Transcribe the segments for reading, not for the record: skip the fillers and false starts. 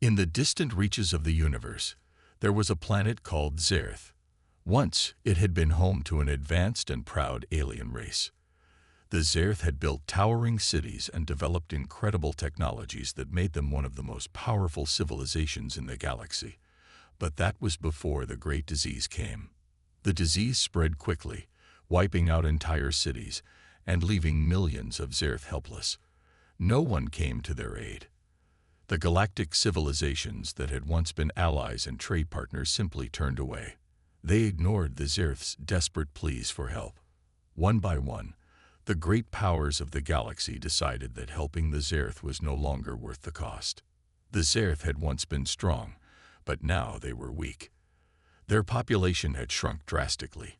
In the distant reaches of the universe, there was a planet called Zerth. Once, it had been home to an advanced and proud alien race. The Zerth had built towering cities and developed incredible technologies that made them one of the most powerful civilizations in the galaxy. But that was before the Great Disease came. The disease spread quickly, wiping out entire cities and leaving millions of Zerth helpless. No one came to their aid. The galactic civilizations that had once been allies and trade partners simply turned away. They ignored the Zerth's desperate pleas for help. One by one, the great powers of the galaxy decided that helping the Zerth was no longer worth the cost. The Zerth had once been strong, but now they were weak. Their population had shrunk drastically,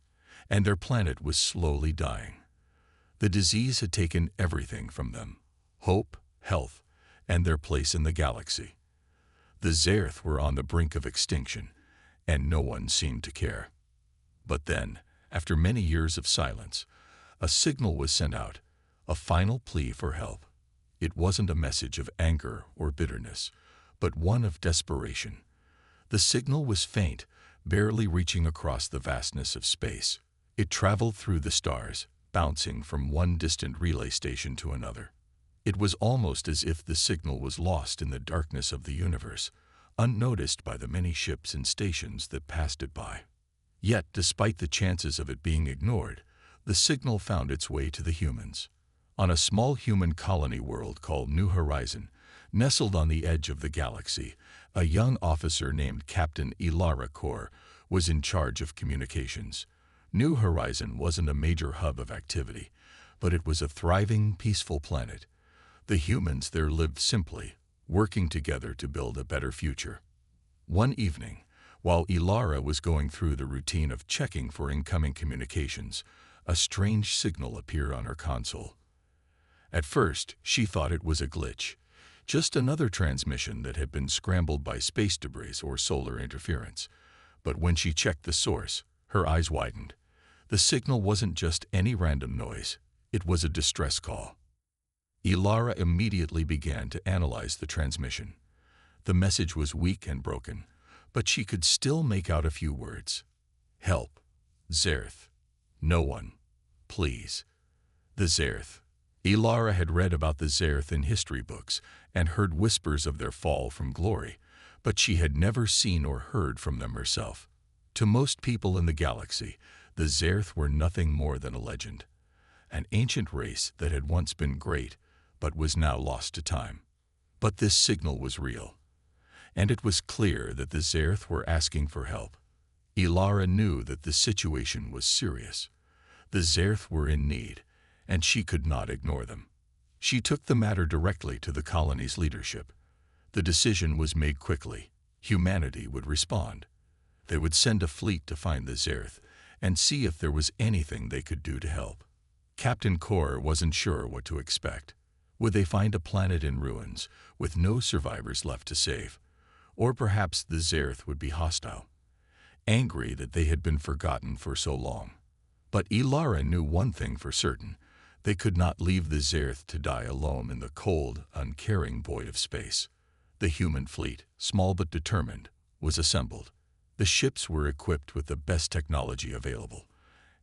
and their planet was slowly dying. The disease had taken everything from them: hope, health, and their place in the galaxy. The Zerth were on the brink of extinction, and no one seemed to care. But then, after many years of silence, a signal was sent out, a final plea for help. It wasn't a message of anger or bitterness, but one of desperation. The signal was faint, barely reaching across the vastness of space. It traveled through the stars, bouncing from one distant relay station to another. It was almost as if the signal was lost in the darkness of the universe, unnoticed by the many ships and stations that passed it by. Yet, despite the chances of it being ignored, the signal found its way to the humans. On a small human colony world called New Horizon, nestled on the edge of the galaxy, a young officer named Captain Ilara Kor was in charge of communications. New Horizon wasn't a major hub of activity, but it was a thriving, peaceful planet. The humans there lived simply, working together to build a better future. One evening, while Ilara was going through the routine of checking for incoming communications, a strange signal appeared on her console. At first, she thought it was a glitch, just another transmission that had been scrambled by space debris or solar interference. But when she checked the source, her eyes widened. The signal wasn't just any random noise, it was a distress call. Ilara immediately began to analyze the transmission. The message was weak and broken, but she could still make out a few words. Help. Zerth. No one. Please. The Zerth. Ilara had read about the Zerth in history books and heard whispers of their fall from glory, but she had never seen or heard from them herself. To most people in the galaxy, the Zerth were nothing more than a legend, an ancient race that had once been great, but was now lost to time. But this signal was real, and it was clear that the Zerth were asking for help. Ilara knew that the situation was serious. The Zerth were in need, and she could not ignore them. She took the matter directly to the colony's leadership. The decision was made quickly. Humanity would respond. They would send a fleet to find the Zerth and see if there was anything they could do to help. Captain Kor wasn't sure what to expect. Would they find a planet in ruins, with no survivors left to save? Or perhaps the Zerth would be hostile, angry that they had been forgotten for so long. But Ilara knew one thing for certain: they could not leave the Zerth to die alone in the cold, uncaring void of space. The human fleet, small but determined, was assembled. The ships were equipped with the best technology available,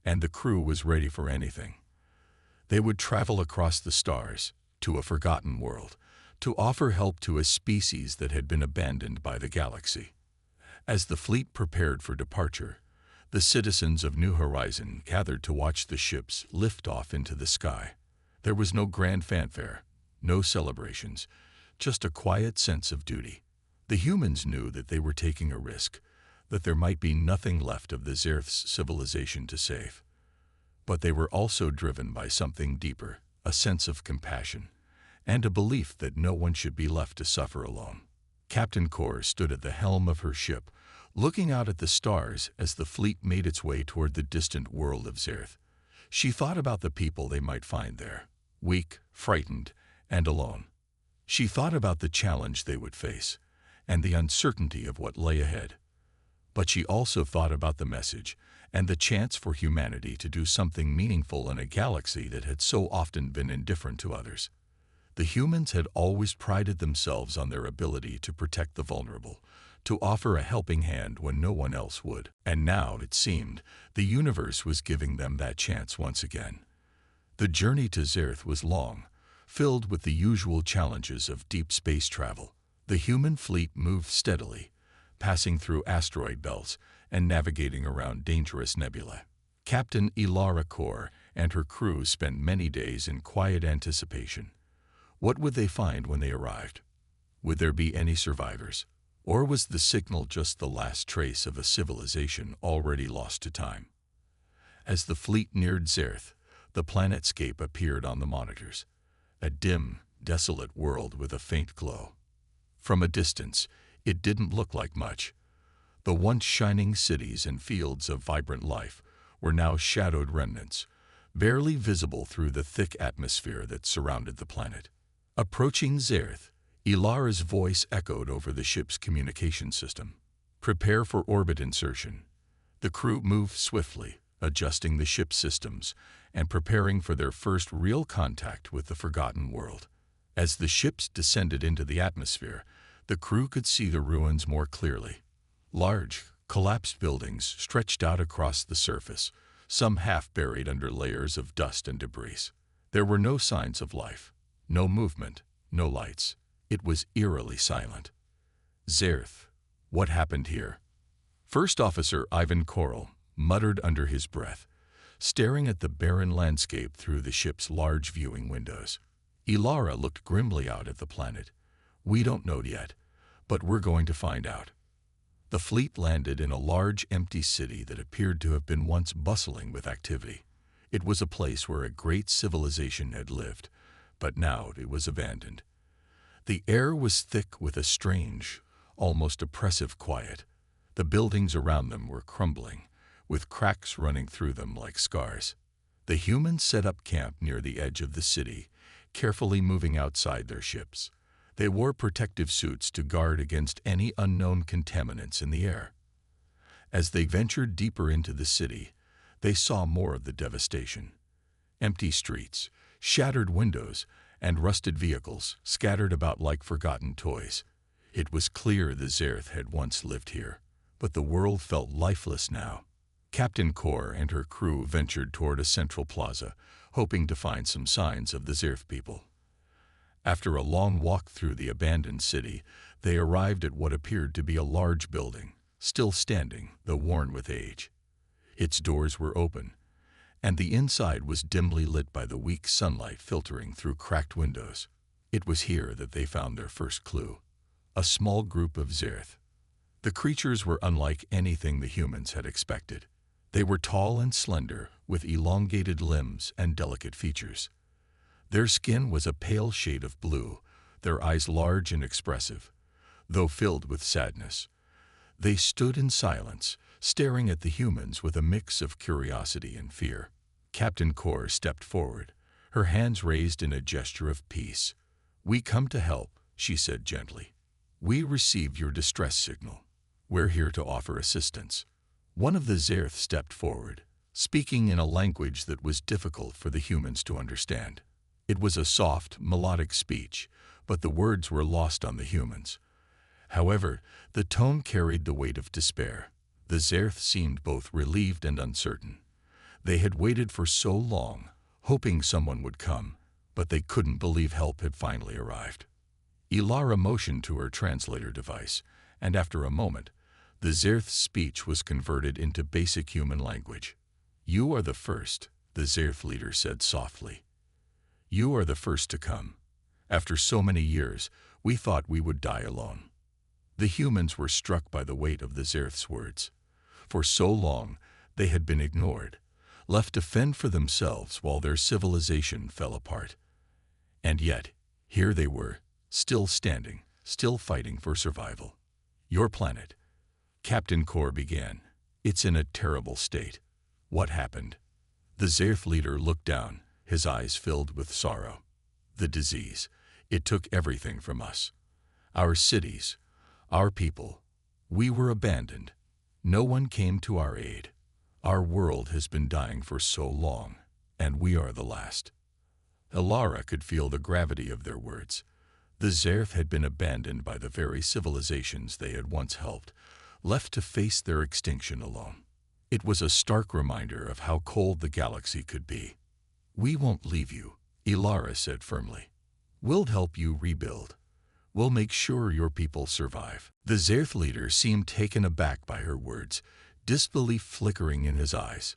and the crew was ready for anything. They would travel across the stars, to a forgotten world, to offer help to a species that had been abandoned by the galaxy. As the fleet prepared for departure, the citizens of New Horizon gathered to watch the ships lift off into the sky. There was no grand fanfare, no celebrations, just a quiet sense of duty. The humans knew that they were taking a risk, that there might be nothing left of the Zerth's civilization to save. But they were also driven by something deeper, a sense of compassion, and a belief that no one should be left to suffer alone. Captain Kor stood at the helm of her ship, looking out at the stars as the fleet made its way toward the distant world of Zerth. She thought about the people they might find there, weak, frightened, and alone. She thought about the challenge they would face, and the uncertainty of what lay ahead. But she also thought about the message and the chance for humanity to do something meaningful in a galaxy that had so often been indifferent to others. The humans had always prided themselves on their ability to protect the vulnerable, to offer a helping hand when no one else would. And now, it seemed, the universe was giving them that chance once again. The journey to Zerth was long, filled with the usual challenges of deep space travel. The human fleet moved steadily, passing through asteroid belts and navigating around dangerous nebulae. Captain Ilara Kor and her crew spent many days in quiet anticipation. What would they find when they arrived? Would there be any survivors? Or was the signal just the last trace of a civilization already lost to time? As the fleet neared Zerth, the planetscape appeared on the monitors, a dim, desolate world with a faint glow. From a distance, it didn't look like much. The once shining cities and fields of vibrant life were now shadowed remnants, barely visible through the thick atmosphere that surrounded the planet. Approaching Zerth, Ilara's voice echoed over the ship's communication system. "Prepare for orbit insertion." The crew moved swiftly, adjusting the ship's systems and preparing for their first real contact with the forgotten world. As the ships descended into the atmosphere, the crew could see the ruins more clearly. Large, collapsed buildings stretched out across the surface, some half buried under layers of dust and debris. There were no signs of life, no movement, no lights. It was eerily silent. Zerth, what happened here? First Officer Ivan Koral muttered under his breath, staring at the barren landscape through the ship's large viewing windows. Ilara looked grimly out at the planet. "We don't know yet, but we're going to find out." The fleet landed in a large, empty city that appeared to have been once bustling with activity. It was a place where a great civilization had lived, but now it was abandoned. The air was thick with a strange, almost oppressive quiet. The buildings around them were crumbling, with cracks running through them like scars. The humans set up camp near the edge of the city, carefully moving outside their ships. They wore protective suits to guard against any unknown contaminants in the air. As they ventured deeper into the city, they saw more of the devastation. Empty streets, shattered windows, and rusted vehicles scattered about like forgotten toys. It was clear the Zerth had once lived here, but the world felt lifeless now. Captain Kor and her crew ventured toward a central plaza, hoping to find some signs of the Zerth people. After a long walk through the abandoned city, they arrived at what appeared to be a large building, still standing, though worn with age. Its doors were open, and the inside was dimly lit by the weak sunlight filtering through cracked windows. It was here that they found their first clue: a small group of Zerth. The creatures were unlike anything the humans had expected. They were tall and slender, with elongated limbs and delicate features. Their skin was a pale shade of blue, their eyes large and expressive, though filled with sadness. They stood in silence, staring at the humans with a mix of curiosity and fear. Captain Kor stepped forward, her hands raised in a gesture of peace. "We come to help," she said gently. "We received your distress signal. We're here to offer assistance." One of the Zerth stepped forward, speaking in a language that was difficult for the humans to understand. It was a soft, melodic speech, but the words were lost on the humans. However, the tone carried the weight of despair. The Zerth seemed both relieved and uncertain. They had waited for so long, hoping someone would come, but they couldn't believe help had finally arrived. Ilara motioned to her translator device, and after a moment, the Zerth's speech was converted into basic human language. "You are the first," the Zerth leader said softly. "You are the first to come. After so many years, we thought we would die alone." The humans were struck by the weight of the Zerth's words. For so long, they had been ignored, left to fend for themselves while their civilization fell apart. And yet, here they were, still standing, still fighting for survival. "Your planet," Captain Kor began. "It's in a terrible state. What happened?" The Zerth leader looked down, his eyes filled with sorrow. "The disease. It took everything from us. Our cities, our people. We were abandoned. No one came to our aid. Our world has been dying for so long, and we are the last." Ilara could feel the gravity of their words. The Zerth had been abandoned by the very civilizations they had once helped, left to face their extinction alone. It was a stark reminder of how cold the galaxy could be. "We won't leave you," Ilara said firmly. "We'll help you rebuild. We'll make sure your people survive." The Zerth leader seemed taken aback by her words, disbelief flickering in his eyes.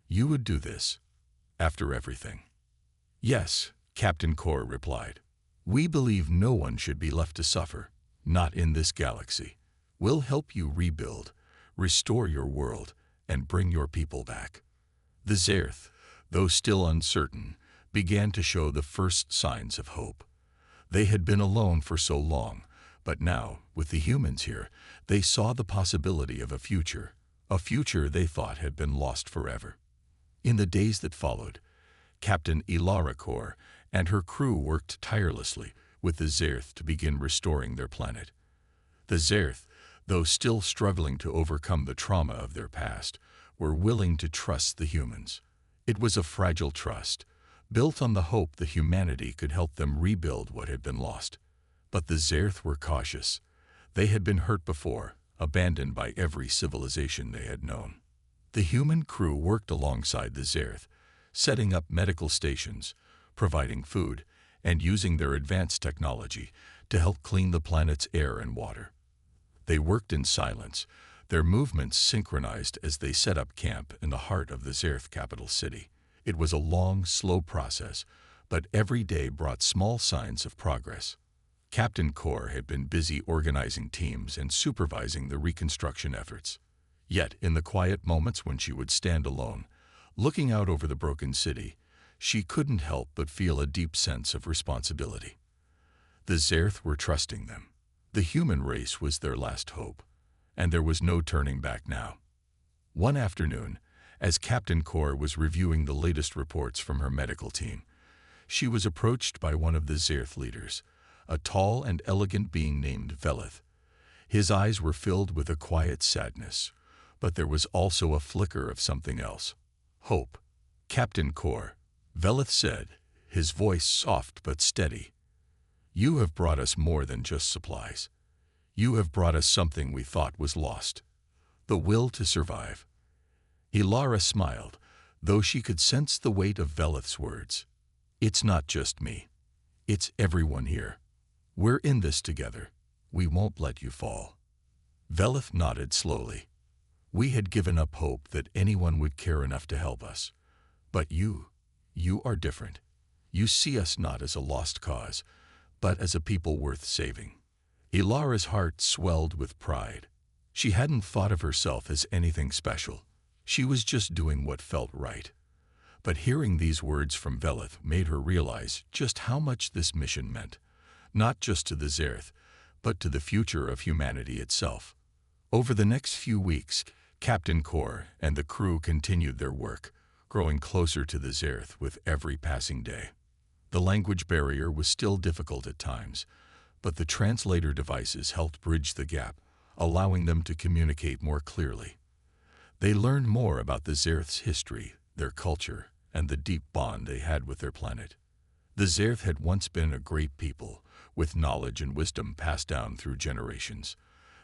"You would do this? After everything?" "Yes," Captain Kor replied. "We believe no one should be left to suffer, not in this galaxy. We'll help you rebuild, restore your world, and bring your people back." The Zerth, though still uncertain, began to show the first signs of hope. They had been alone for so long, but now, with the humans here, they saw the possibility of a future they thought had been lost forever. In the days that followed, Captain Ilara Kor and her crew worked tirelessly with the Zerth to begin restoring their planet. The Zerth, though still struggling to overcome the trauma of their past, were willing to trust the humans. It was a fragile trust, built on the hope that humanity could help them rebuild what had been lost. But the Zerth were cautious. They had been hurt before, abandoned by every civilization they had known. The human crew worked alongside the Zerth, setting up medical stations, providing food, and using their advanced technology to help clean the planet's air and water. They worked in silence, their movements synchronized as they set up camp in the heart of the Zerth capital city. It was a long, slow process, but every day brought small signs of progress. Captain Kor had been busy organizing teams and supervising the reconstruction efforts. Yet, in the quiet moments when she would stand alone, looking out over the broken city, she couldn't help but feel a deep sense of responsibility. The Zerth were trusting them. The human race was their last hope, and there was no turning back now. One afternoon, as Captain Kor was reviewing the latest reports from her medical team, she was approached by one of the Zerth leaders, a tall and elegant being named Velith. His eyes were filled with a quiet sadness, but there was also a flicker of something else. "Hope." "Captain Kor," Velith said, his voice soft but steady. "You have brought us more than just supplies. You have brought us something we thought was lost. The will to survive." Ilara smiled, though she could sense the weight of Velith's words. "It's not just me. It's everyone here. We're in this together. We won't let you fall." Velith nodded slowly. "We had given up hope that anyone would care enough to help us. But you are different. You see us not as a lost cause, but as a people worth saving." Ilara's heart swelled with pride. She hadn't thought of herself as anything special. She was just doing what felt right. But hearing these words from Velith made her realize just how much this mission meant, not just to the Zerth, but to the future of humanity itself. Over the next few weeks, Captain Kor and the crew continued their work, growing closer to the Zerth with every passing day. The language barrier was still difficult at times, but the translator devices helped bridge the gap, allowing them to communicate more clearly. They learned more about the Zerth's history, their culture, and the deep bond they had with their planet. The Zerth had once been a great people, with knowledge and wisdom passed down through generations.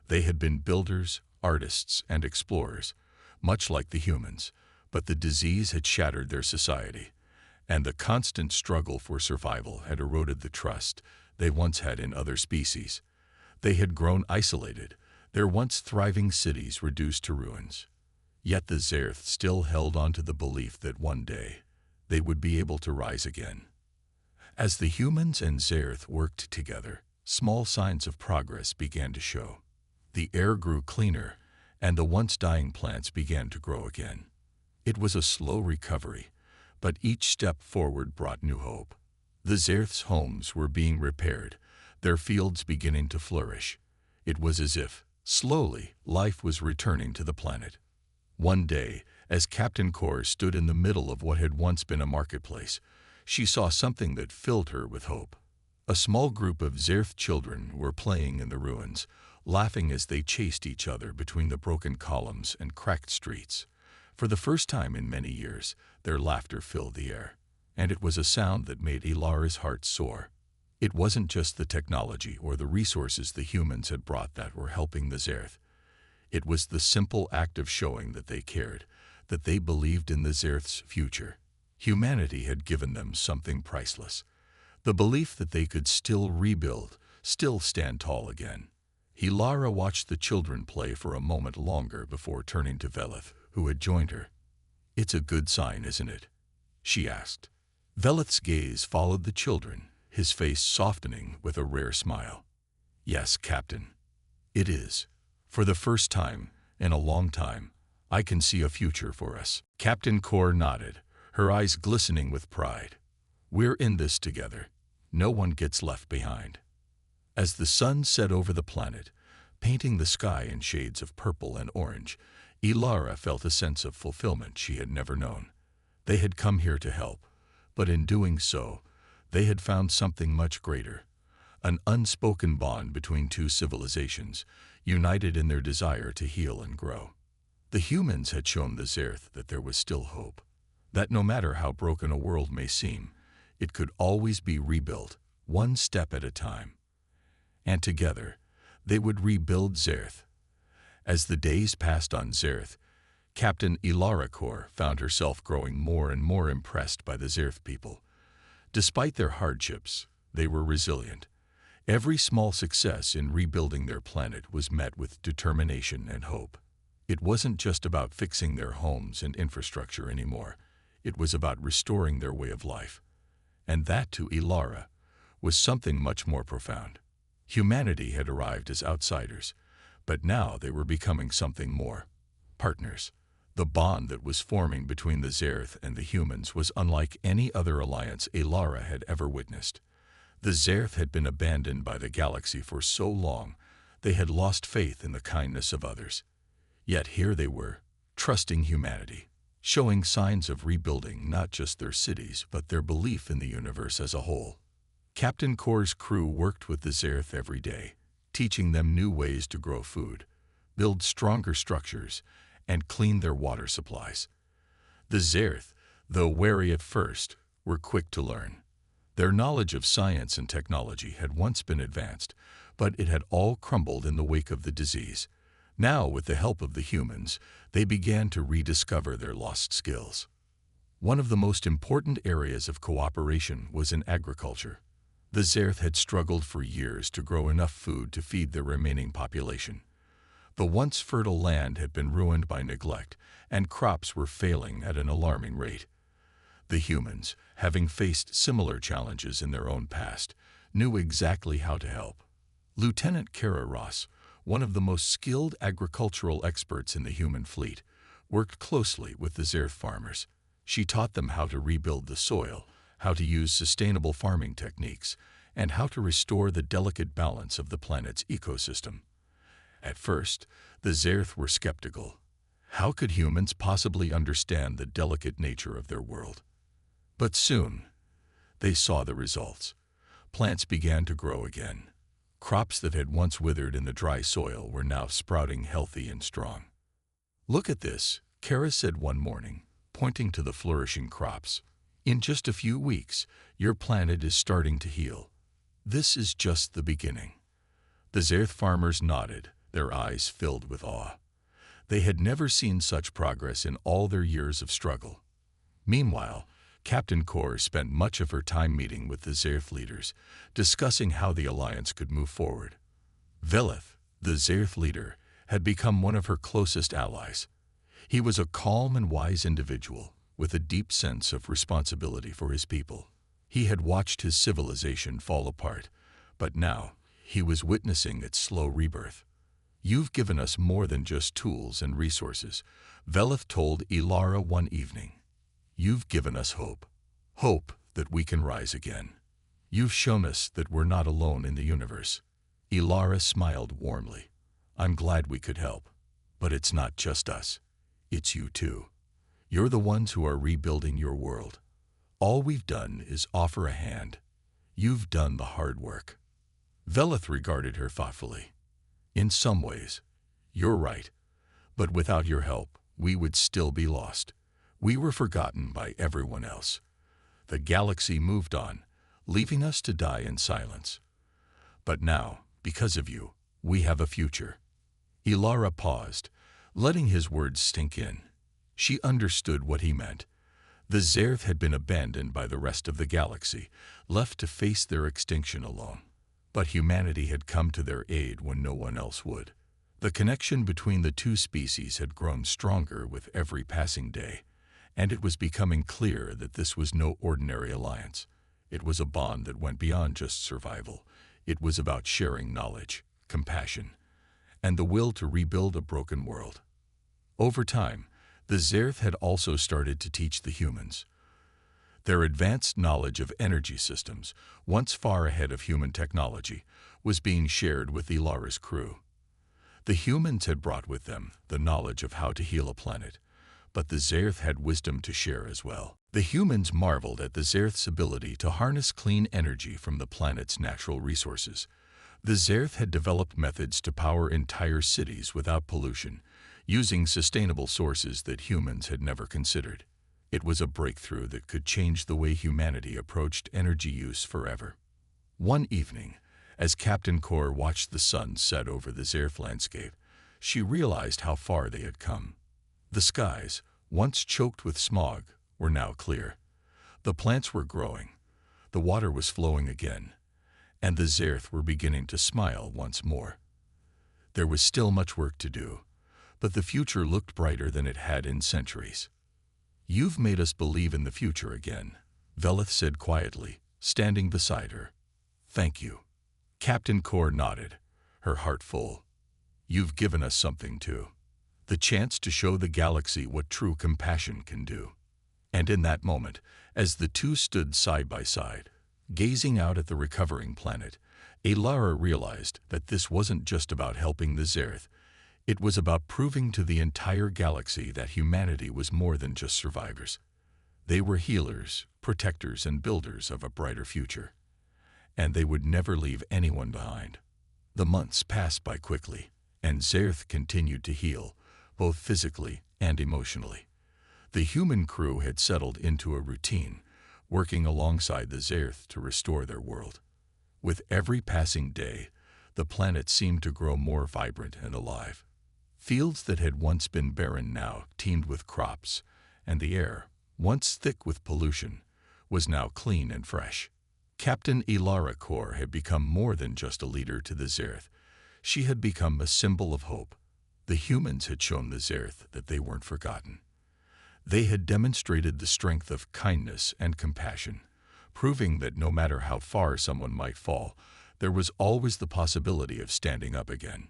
They had been builders, artists, and explorers, much like the humans, but the disease had shattered their society, and the constant struggle for survival had eroded the trust they once had in other species. They had grown isolated, their once thriving cities reduced to ruins. Yet the Zerth still held on to the belief that one day they would be able to rise again. As the humans and Zerth worked together, small signs of progress began to show. The air grew cleaner, and the once dying plants began to grow again. It was a slow recovery, but each step forward brought new hope. The Zerth's homes were being repaired, their fields beginning to flourish. It was as if, slowly, life was returning to the planet. One day, as Captain Kor stood in the middle of what had once been a marketplace, she saw something that filled her with hope. A small group of Zerth children were playing in the ruins, laughing as they chased each other between the broken columns and cracked streets. For the first time in many years, their laughter filled the air. and it was a sound that made Ilara's heart soar. It wasn't just the technology or the resources the humans had brought that were helping the Zerth. It was the simple act of showing that they cared, that they believed in the Zerth's future. Humanity had given them something priceless, the belief that they could still rebuild, still stand tall again. Ilara watched the children play for a moment longer before turning to Velith, who had joined her. "It's a good sign, isn't it?" she asked. Velith's gaze followed the children, his face softening with a rare smile. "Yes, Captain. It is. For the first time, in a long time, I can see a future for us." Captain Kor nodded, her eyes glistening with pride. "We're in this together. No one gets left behind." As the sun set over the planet, painting the sky in shades of purple and orange, Ilara felt a sense of fulfillment she had never known. They had come here to help, but in doing so, they had found something much greater, an unspoken bond between two civilizations, united in their desire to heal and grow. The humans had shown the Zerth that there was still hope, that no matter how broken a world may seem, it could always be rebuilt, one step at a time. And together, they would rebuild Zerth. As the days passed on Zerth, Captain Ilara Kor found herself growing more and more impressed by the Zerth people. Despite their hardships, they were resilient. Every small success in rebuilding their planet was met with determination and hope. It wasn't just about fixing their homes and infrastructure anymore. It was about restoring their way of life. And that, to Ilara, was something much more profound. Humanity had arrived as outsiders, but now they were becoming something more. Partners. The bond that was forming between the Zerth and the humans was unlike any other alliance Ilara had ever witnessed. The Zerth had been abandoned by the galaxy for so long, they had lost faith in the kindness of others. Yet here they were, trusting humanity, showing signs of rebuilding not just their cities but their belief in the universe as a whole. Captain Kor's crew worked with the Zerth every day, teaching them new ways to grow food, build stronger structures, and clean their water supplies. The Zerth, though wary at first, were quick to learn. Their knowledge of science and technology had once been advanced, but it had all crumbled in the wake of the disease. Now, with the help of the humans, they began to rediscover their lost skills. One of the most important areas of cooperation was in agriculture. The Zerth had struggled for years to grow enough food to feed their remaining population. The once fertile land had been ruined by neglect, and crops were failing at an alarming rate. The humans, having faced similar challenges in their own past, knew exactly how to help. Lieutenant Kara Ross, one of the most skilled agricultural experts in the human fleet, worked closely with the Zerth farmers. She taught them how to rebuild the soil, how to use sustainable farming techniques, and how to restore the delicate balance of the planet's ecosystem. At first, the Zerth were skeptical. How could humans possibly understand the delicate nature of their world? But soon, they saw the results. Plants began to grow again. Crops that had once withered in the dry soil were now sprouting healthy and strong. "Look at this," Kara said one morning, pointing to the flourishing crops. "In just a few weeks, your planet is starting to heal. This is just the beginning." The Zerth farmers nodded, their eyes filled with awe. They had never seen such progress in all their years of struggle. Meanwhile, Captain Kor spent much of her time meeting with the Zerth leaders, discussing how the alliance could move forward. Velith, the Zerth leader, had become one of her closest allies. He was a calm and wise individual, with a deep sense of responsibility for his people. He had watched his civilization fall apart, but now he was witnessing its slow rebirth. "You've given us more than just tools and resources," Velith told Ilara one evening. "You've given us hope. Hope that we can rise again. You've shown us that we're not alone in the universe." Ilara smiled warmly. "I'm glad we could help. But it's not just us. It's you too. You're the ones who are rebuilding your world. All we've done is offer a hand. You've done the hard work." Velith regarded her thoughtfully. "In some ways, you're right. But without your help, we would still be lost. We were forgotten by everyone else." The galaxy moved on, leaving us to die in silence. But now, because of you, we have a future." Ilara paused, letting his words sink in. She understood what he meant. The Zerth had been abandoned by the rest of the galaxy, left to face their extinction alone. But humanity had come to their aid when no one else would. The connection between the two species had grown stronger with every passing day, and it was becoming clear that this was no ordinary alliance. It was a bond that went beyond just survival. It was about sharing knowledge, compassion, and the will to rebuild a broken world. Over time, the Zerth had also started to teach the humans. Their advanced knowledge of energy systems, once far ahead of human technology, was being shared with Ilara's crew. The humans had brought with them the knowledge of how to heal a planet, but the Zerth had wisdom to share as well. The humans marveled at the Zerth's ability to harness clean energy from the planet's natural resources. The Zerth had developed methods to power entire cities without pollution, using sustainable sources that humans had never considered. It was a breakthrough that could change the way humanity approached energy use forever. One evening, as Captain Kor watched the sun set over the Zerth landscape, she realized how far they had come. The skies, once choked with smog, were now clear. The plants were growing, the water was flowing again, and the Zerth were beginning to smile once more. There was still much work to do, but the future looked brighter than it had in centuries. "You've made us believe in the future again," Velith said quietly, standing beside her. "Thank you." Captain Kor nodded, her heart full. "You've given us something too. The chance to show the galaxy what true compassion can do." And in that moment, as the two stood side by side, gazing out at the recovering planet, Ilara realized that this wasn't just about helping the Zerth. It was about proving to the entire galaxy that humanity was more than just survivors. They were healers, protectors, and builders of a brighter future. And they would never leave anyone behind. The months passed by quickly, and Zerth continued to heal, both physically and emotionally. The human crew had settled into a routine, working alongside the Zerth to restore their world. With every passing day, the planet seemed to grow more vibrant and alive. Fields that had once been barren now teemed with crops, and the air, once thick with pollution, was now clean and fresh. Captain Ilara Kor had become more than just a leader to the Zerth. She had become a symbol of hope. The humans had shown the Zerth that they weren't forgotten. They had demonstrated the strength of kindness and compassion, proving that no matter how far someone might fall, there was always the possibility of standing up again.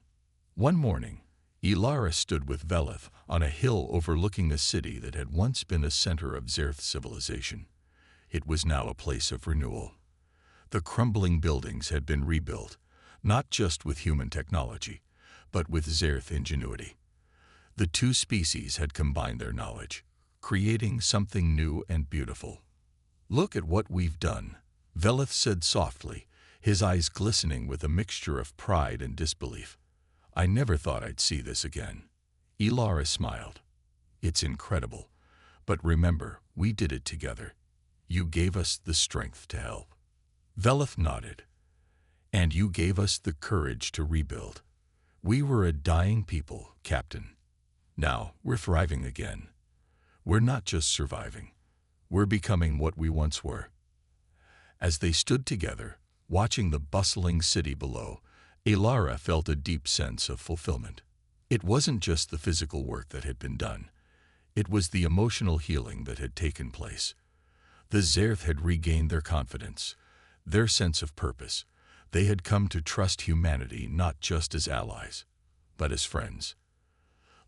One morning, Ilara stood with Velith on a hill overlooking a city that had once been a center of Zerth civilization. It was now a place of renewal. The crumbling buildings had been rebuilt, not just with human technology, but with Zerth ingenuity. The two species had combined their knowledge, creating something new and beautiful. "Look at what we've done," Velith said softly, his eyes glistening with a mixture of pride and disbelief. "I never thought I'd see this again." Ilara smiled. "It's incredible, but remember, we did it together. You gave us the strength to help." Velith nodded. "And you gave us the courage to rebuild. We were a dying people, Captain. Now we're thriving again. We're not just surviving. We're becoming what we once were." As they stood together, watching the bustling city below, Ilara felt a deep sense of fulfillment. It wasn't just the physical work that had been done. It was the emotional healing that had taken place. The Zerth had regained their confidence, their sense of purpose. They had come to trust humanity not just as allies, but as friends.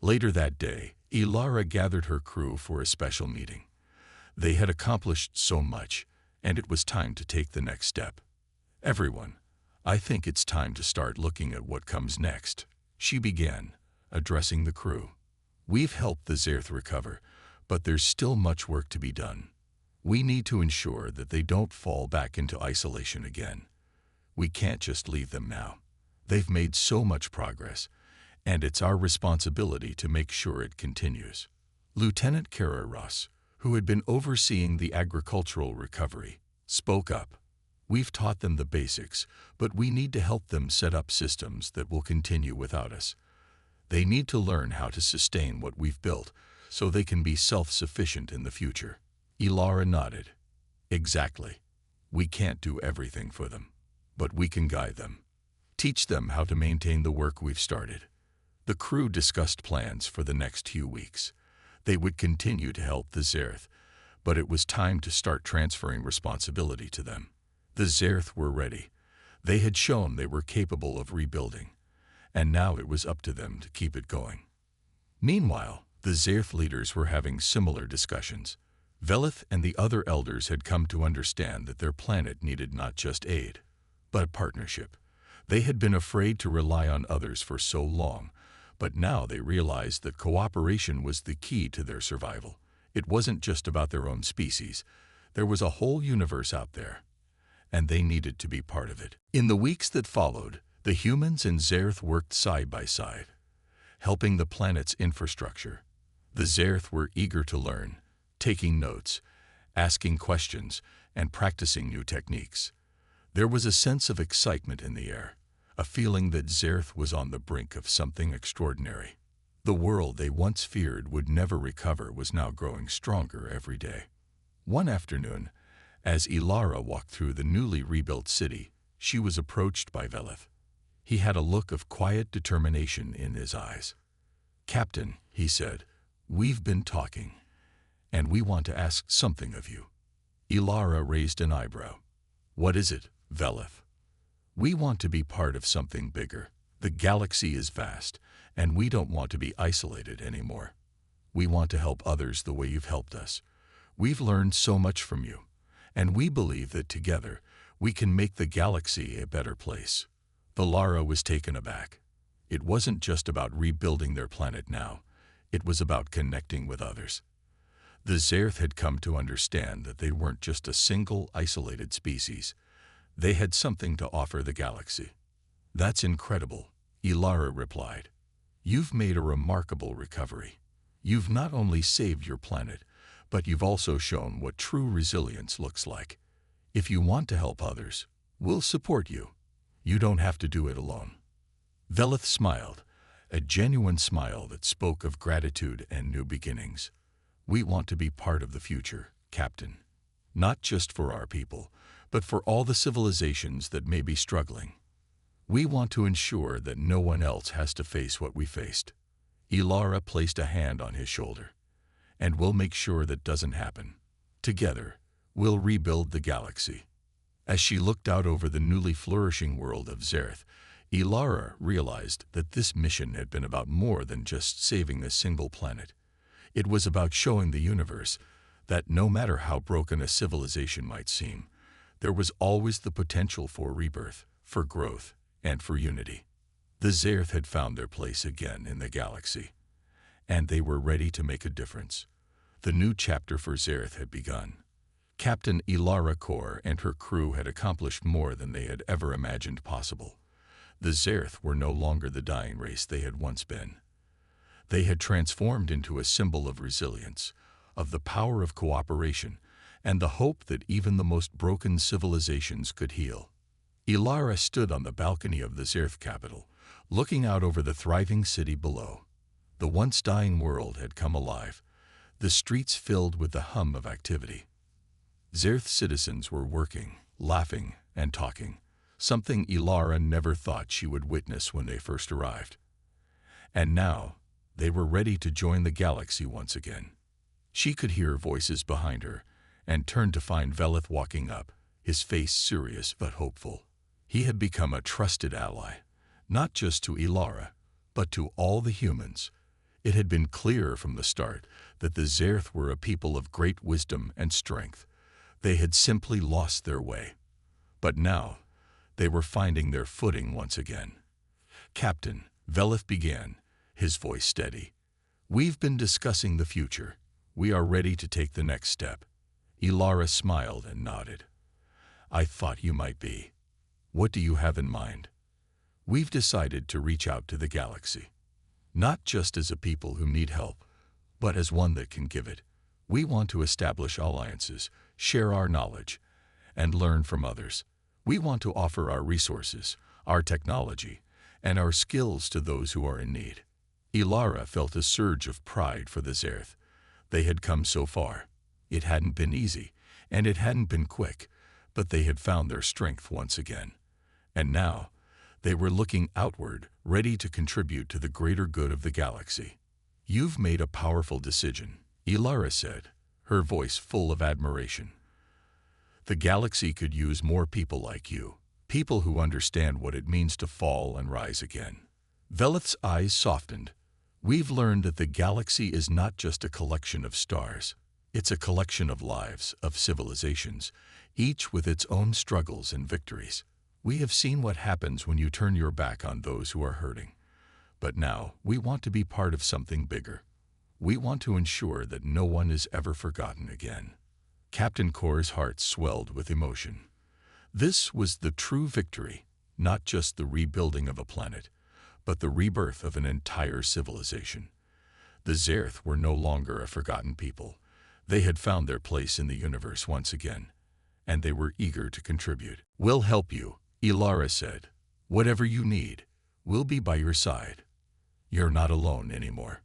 Later that day, Ilara gathered her crew for a special meeting. They had accomplished so much, and it was time to take the next step. "Everyone, I think it's time to start looking at what comes next," she began, addressing the crew. "We've helped the Zerth recover, but there's still much work to be done. We need to ensure that they don't fall back into isolation again. We can't just leave them now. They've made so much progress, and it's our responsibility to make sure it continues." Lieutenant Kara Ross, who had been overseeing the agricultural recovery, spoke up. We've taught them the basics, but we need to help them set up systems that will continue without us. They need to learn how to sustain what we've built so they can be self-sufficient in the future. Ilara nodded. Exactly. We can't do everything for them, but we can guide them. Teach them how to maintain the work we've started. The crew discussed plans for the next few weeks. They would continue to help the Zerth, but it was time to start transferring responsibility to them. The Zerth were ready. They had shown they were capable of rebuilding, and now it was up to them to keep it going. Meanwhile, the Zerth leaders were having similar discussions. Velith and the other elders had come to understand that their planet needed not just aid, but a partnership. They had been afraid to rely on others for so long, but now they realized that cooperation was the key to their survival. It wasn't just about their own species. There was a whole universe out there, and they needed to be part of it. In the weeks that followed, the humans and Zerth worked side by side, helping the planet's infrastructure. The Zerth were eager to learn, taking notes, asking questions, and practicing new techniques. There was a sense of excitement in the air, a feeling that Zerth was on the brink of something extraordinary. The world they once feared would never recover was now growing stronger every day. One afternoon, as Ilara walked through the newly rebuilt city, she was approached by Velith. He had a look of quiet determination in his eyes. "Captain," he said, "we've been talking, and we want to ask something of you." Ilara raised an eyebrow. "What is it, Velith?" "We want to be part of something bigger. The galaxy is vast, and we don't want to be isolated anymore. We want to help others the way you've helped us. We've learned so much from you, and we believe that together we can make the galaxy a better place." Valara was taken aback. It wasn't just about rebuilding their planet now. It was about connecting with others. The Zerth had come to understand that they weren't just a single, isolated species. They had something to offer the galaxy. "That's incredible," Ilara replied. "You've made a remarkable recovery. You've not only saved your planet, but you've also shown what true resilience looks like. If you want to help others, we'll support you. You don't have to do it alone." Velith smiled, a genuine smile that spoke of gratitude and new beginnings. "We want to be part of the future, Captain. Not just for our people, but for all the civilizations that may be struggling. We want to ensure that no one else has to face what we faced." Ilara placed a hand on his shoulder. "And we'll make sure that doesn't happen. Together, we'll rebuild the galaxy." As she looked out over the newly flourishing world of Zerth, Ilara realized that this mission had been about more than just saving a single planet. It was about showing the universe that no matter how broken a civilization might seem, there was always the potential for rebirth, for growth, and for unity. The Zerth had found their place again in the galaxy, and they were ready to make a difference. The new chapter for Zerth had begun. Captain Ilara Kor and her crew had accomplished more than they had ever imagined possible. The Zerth were no longer the dying race they had once been. They had transformed into a symbol of resilience, of the power of cooperation, and the hope that even the most broken civilizations could heal. Ilara stood on the balcony of the Zerth capital, looking out over the thriving city below. The once dying world had come alive, the streets filled with the hum of activity. Zerth citizens were working, laughing, and talking, something Ilara never thought she would witness when they first arrived. And now, they were ready to join the galaxy once again. She could hear voices behind her, and turned to find Velith walking up, his face serious but hopeful. He had become a trusted ally, not just to Ilara, but to all the humans. It had been clear from the start that the Zerth were a people of great wisdom and strength. They had simply lost their way. But now, they were finding their footing once again. "Captain," Velith began, his voice steady, "we've been discussing the future. We are ready to take the next step." Ilara smiled and nodded. "I thought you might be. What do you have in mind?" "We've decided to reach out to the galaxy. Not just as a people who need help, but as one that can give it. We want to establish alliances, share our knowledge, and learn from others. We want to offer our resources, our technology, and our skills to those who are in need. Ilara felt a surge of pride for the Zerth. They had come so far. It hadn't been easy, and it hadn't been quick, but they had found their strength once again. And now, they were looking outward, ready to contribute to the greater good of the galaxy. "You've made a powerful decision," Ilara said, her voice full of admiration. "The galaxy could use more people like you, people who understand what it means to fall and rise again." Velith's eyes softened. "We've learned that the galaxy is not just a collection of stars. It's a collection of lives, of civilizations, each with its own struggles and victories. We have seen what happens when you turn your back on those who are hurting. But now, we want to be part of something bigger. We want to ensure that no one is ever forgotten again." Captain Kor's heart swelled with emotion. This was the true victory, not just the rebuilding of a planet, but the rebirth of an entire civilization. The Zerth were no longer a forgotten people. They had found their place in the universe once again, and they were eager to contribute. "We'll help you," Ilara said. "Whatever you need, we'll be by your side. You're not alone anymore."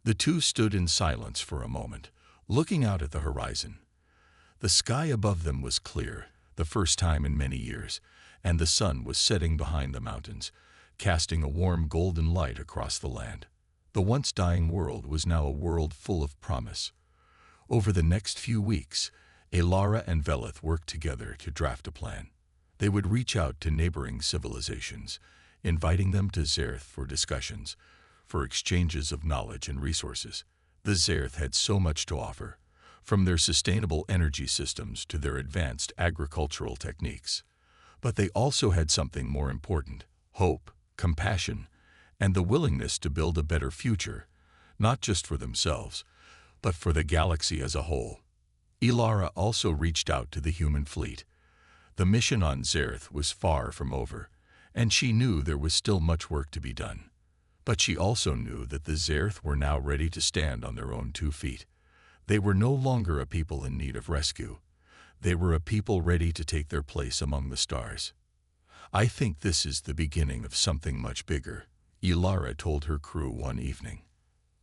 The two stood in silence for a moment, looking out at the horizon. The sky above them was clear, the first time in many years, and the sun was setting behind the mountains, casting a warm golden light across the land. The once dying world was now a world full of promise. Over the next few weeks, Ilara and Velith worked together to draft a plan. They would reach out to neighboring civilizations, inviting them to Zerth for discussions, for exchanges of knowledge and resources. The Zerth had so much to offer, from their sustainable energy systems to their advanced agricultural techniques. But they also had something more important: hope, compassion, and the willingness to build a better future, not just for themselves, but for the galaxy as a whole. Ilara also reached out to the human fleet. The mission on Zerth was far from over, and she knew there was still much work to be done. But she also knew that the Zerth were now ready to stand on their own 2 feet. They were no longer a people in need of rescue. They were a people ready to take their place among the stars. "I think this is the beginning of something much bigger," Ilara told her crew one evening.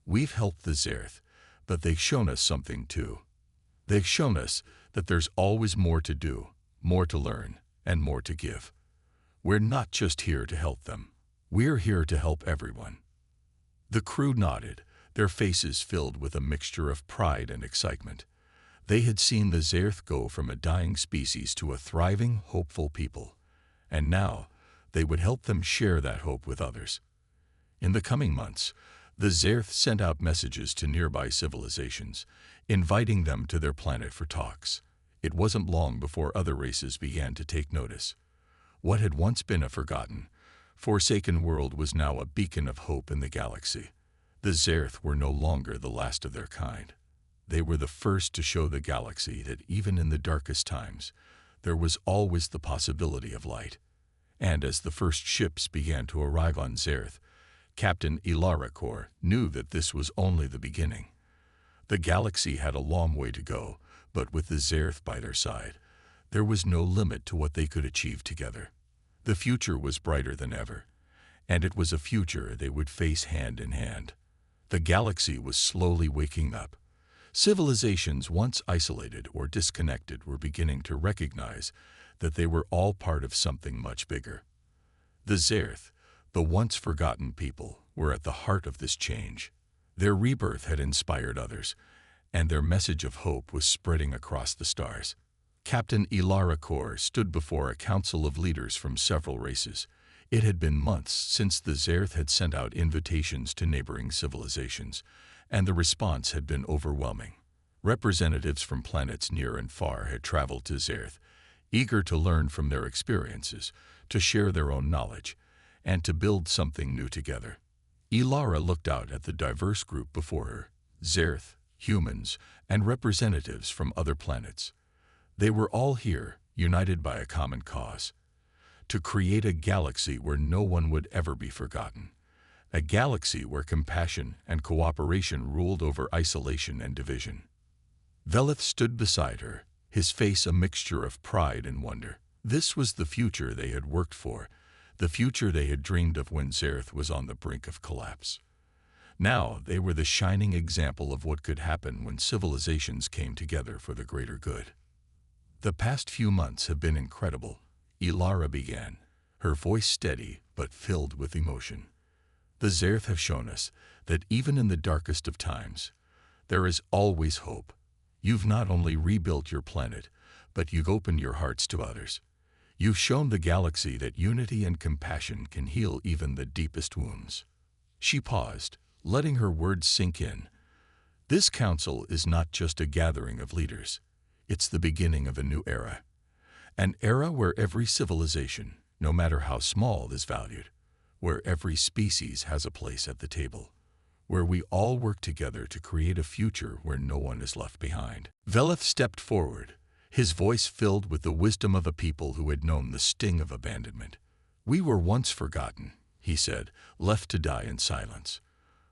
"We've helped the Zerth, but they've shown us something too. They've shown us that there's always more to do, more to learn, and more to give. We're not just here to help them. We're here to help everyone." The crew nodded, their faces filled with a mixture of pride and excitement. They had seen the Zerth go from a dying species to a thriving, hopeful people, and now they would help them share that hope with others. In the coming months, the Zerth sent out messages to nearby civilizations, inviting them to their planet for talks. It wasn't long before other races began to take notice. What had once been a forsaken world was now a beacon of hope in the galaxy. The Zerth were no longer the last of their kind. They were the first to show the galaxy that even in the darkest times, there was always the possibility of light. And as the first ships began to arrive on Zerth, Captain Ilara Kor knew that this was only the beginning. The galaxy had a long way to go, but with the Zerth by their side, there was no limit to what they could achieve together. The future was brighter than ever, and it was a future they would face hand in hand. The galaxy was slowly waking up. Civilizations once isolated or disconnected were beginning to recognize that they were all part of something much bigger. The Zerth, the once forgotten people, were at the heart of this change. Their rebirth had inspired others, and their message of hope was spreading across the stars. Captain Ilara Kor stood before a council of leaders from several races. It had been months since the Zerth had sent out invitations to neighboring civilizations, and the response had been overwhelming. Representatives from planets near and far had traveled to Zerth, eager to learn from their experiences, to share their own knowledge, and to build something new together. Ilara looked out at the diverse group before her: Zerth, humans, and representatives from other planets. They were all here, united by a common cause: to create a galaxy where no one would ever be forgotten. A galaxy where compassion and cooperation ruled over isolation and division. Velith stood beside her, his face a mixture of pride and wonder. This was the future they had worked for, the future they had dreamed of when Zerth was on the brink of collapse. Now they were the shining example of what could happen when civilizations came together for the greater good. The past few months have been incredible, Ilara began, her voice steady but filled with emotion. The Zerth have shown us that even in the darkest of times, there is always hope. You've not only rebuilt your planet, but you've opened your hearts to others. You've shown the galaxy that unity and compassion can heal even the deepest wounds. She paused, letting her words sink in. This council is not just a gathering of leaders. It's the beginning of a new era. An era where every civilization, no matter how small, is valued. Where every species has a place at the table. Where we all work together to create a future where no one is left behind. Velith stepped forward, his voice filled with the wisdom of a people who had known the sting of abandonment. We were once forgotten, he said, left to die in silence.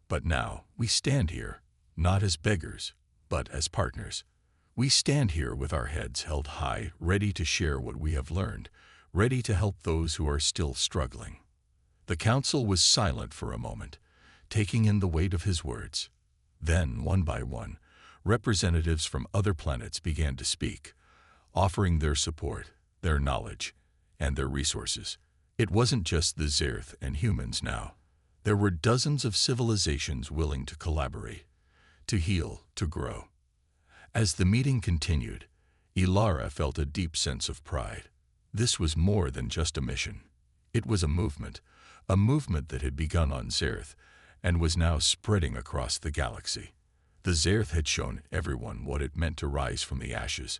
But now we stand here, not as beggars, but as partners. We stand here with our heads held high, ready to share what we have learned, ready to help those who are still struggling. The council was silent for a moment, taking in the weight of his words. Then, one by one, representatives from other planets began to speak, offering their support, their knowledge, and their resources. It wasn't just the Zerth and humans now. There were dozens of civilizations willing to collaborate, to heal, to grow. As the meeting continued, Ilara felt a deep sense of pride. This was more than just a mission. It was a movement that had begun on Zerth and was now spreading across the galaxy. The Zerth had shown everyone what it meant to rise from the ashes,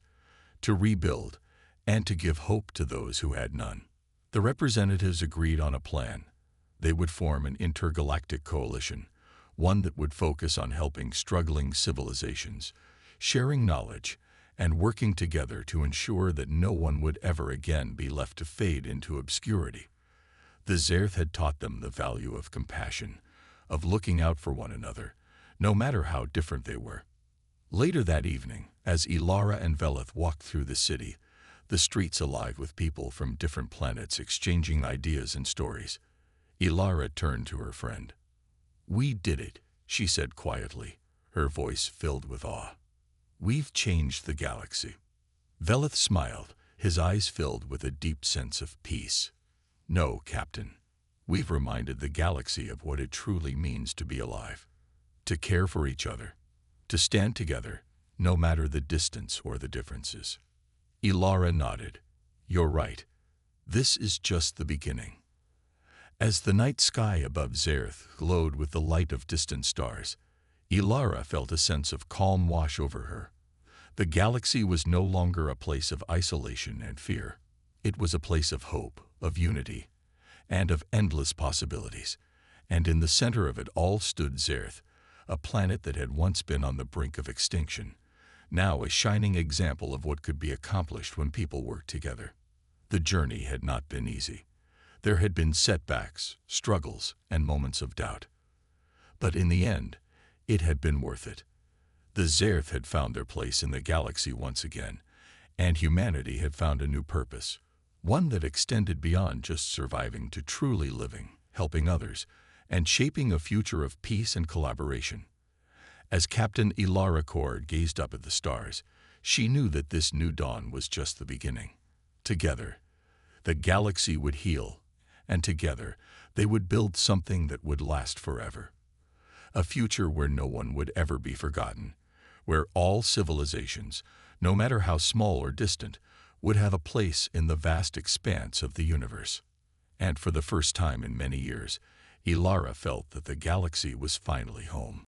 to rebuild, and to give hope to those who had none. The representatives agreed on a plan. They would form an intergalactic coalition, one that would focus on helping struggling civilizations, sharing knowledge, and working together to ensure that no one would ever again be left to fade into obscurity. The Zerth had taught them the value of compassion, of looking out for one another, no matter how different they were. Later that evening, as Ilara and Velith walked through the city, the streets alive with people from different planets exchanging ideas and stories, Ilara turned to her friend. "We did it," she said quietly, her voice filled with awe. "We've changed the galaxy." Velith smiled, his eyes filled with a deep sense of peace. "No, Captain. We've reminded the galaxy of what it truly means to be alive, to care for each other, to stand together, no matter the distance or the differences." Ilara nodded. "You're right. This is just the beginning." As the night sky above Zerth glowed with the light of distant stars, Ilara felt a sense of calm wash over her. The galaxy was no longer a place of isolation and fear. It was a place of hope, of unity, and of endless possibilities. And in the center of it all stood Zerth, a planet that had once been on the brink of extinction, now a shining example of what could be accomplished when people worked together. The journey had not been easy. There had been setbacks, struggles, and moments of doubt. But in the end, it had been worth it. The Zerth had found their place in the galaxy once again, and humanity had found a new purpose, one that extended beyond just surviving to truly living, helping others, and shaping a future of peace and collaboration. As Captain Ilara Cord gazed up at the stars, she knew that this new dawn was just the beginning. Together, the galaxy would heal, and together they would build something that would last forever. A future where no one would ever be forgotten, where all civilizations, no matter how small or distant, would have a place in the vast expanse of the universe. And for the first time in many years, Ilara felt that the galaxy was finally home.